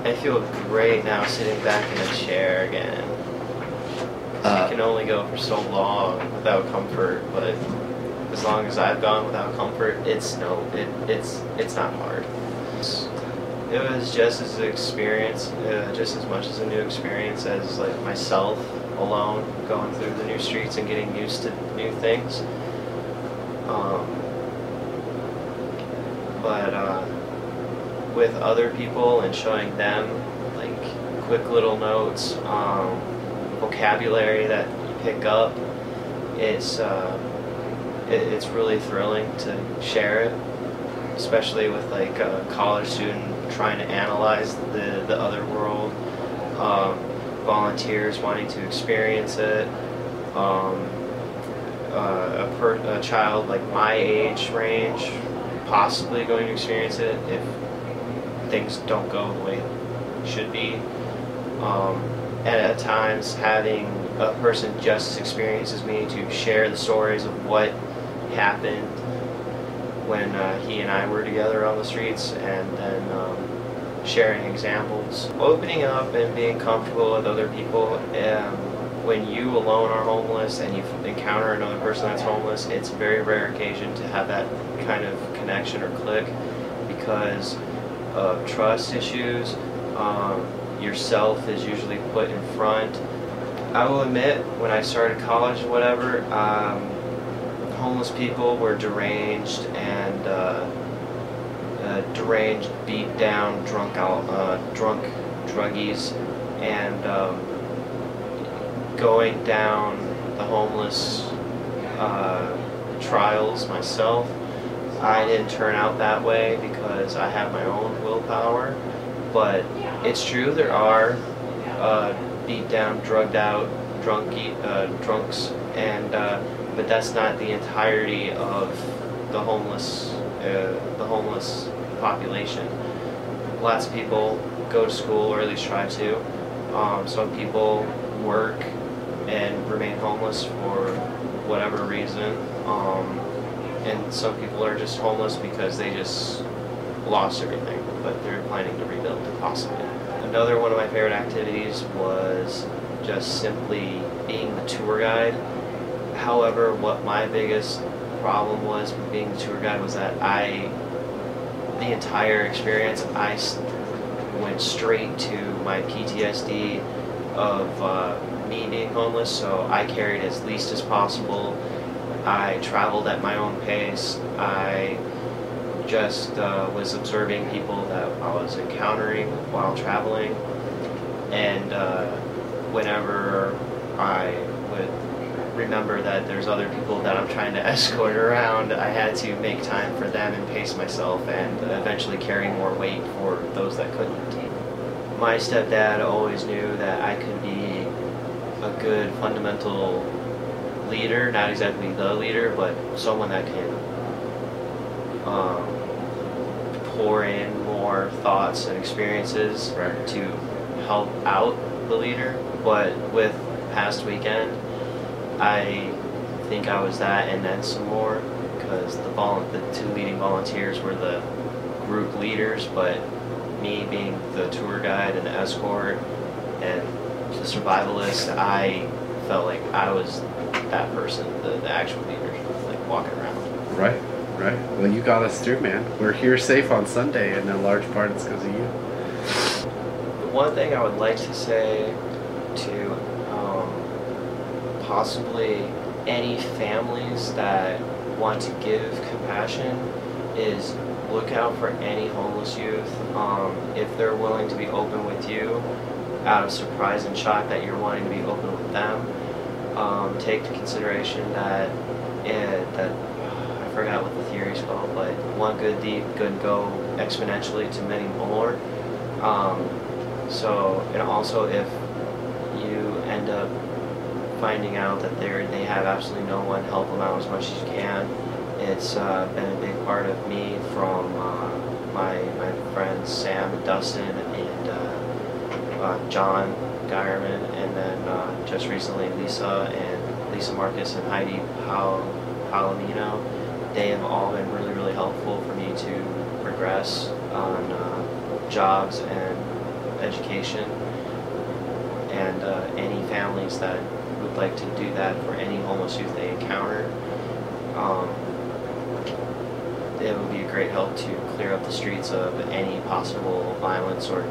I feel great now sitting back in a chair again. You can only go for so long without comfort, but as long as I've gone without comfort, it's not hard. It was just as an experience, just as much as a new experience as like myself alone going through the new streets and getting used to new things. But with other people and showing them like quick little notes, vocabulary that you pick up, it's really thrilling to share it, especially with like a college student trying to analyze the other world, volunteers wanting to experience it, a child like my age range possibly going to experience it if things don't go the way it should be. And at times having a person just as experienced as me to share the stories of what happened when he and I were together on the streets, and then sharing examples. Opening up and being comfortable with other people. When you alone are homeless and you encounter another person that's homeless, it's a very rare occasion to have that kind of connection or click because of trust issues. Yourself is usually put in front. I will admit, when I started college or whatever, homeless people were deranged and deranged, beat down, drunk druggies, and going down the homeless trials myself. I didn't turn out that way because I have my own willpower, but it's true there are beat down, drugged out, drunks, and but that's not the entirety of the homeless population. Lots of people go to school, or at least try to. Some people work and remain homeless for whatever reason, and some people are just homeless because they just lost everything, but they're planning to rebuild, possibly. Another one of my favorite activities was just simply being the tour guide. However, what my biggest problem was with being the tour guide was that the entire experience, I went straight to my PTSD of me being homeless, so I carried as least as possible. I traveled at my own pace. I just was observing people that I was encountering while traveling, and whenever I would remember that there's other people that I'm trying to escort around, I had to make time for them and pace myself, and eventually carry more weight for those that couldn't. My stepdad always knew that I could be a good fundamental leader, not exactly the leader, but someone that can pour in more thoughts and experiences to help out the leader. But with past weekend, I think I was that and then some more, because the two leading volunteers were the group leaders, but me being the tour guide and the escort and the survivalist, I felt like I was that person, the actual leader, like walking around. Right. Well, you got us through, man. We're here safe on Sunday, and in large part it's because of you. The one thing I would like to say to possibly any families that want to give compassion is look out for any homeless youth. If they're willing to be open with you out of surprise and shock that you're wanting to be open with them, take into consideration that I forgot what the theory is called, but one good deed could go exponentially to many more. And also if you end up finding out that they have absolutely no one, help them out as much as you can. It's been a big part of me from my friends Sam and Dustin and John Geierman, and then just recently Lisa Marcus and Heidi Palomino. They have all been really, really helpful for me to progress on jobs and education, and any families that would like to do that for any homeless youth they encounter. It would be a great help to clear up the streets of any possible violence or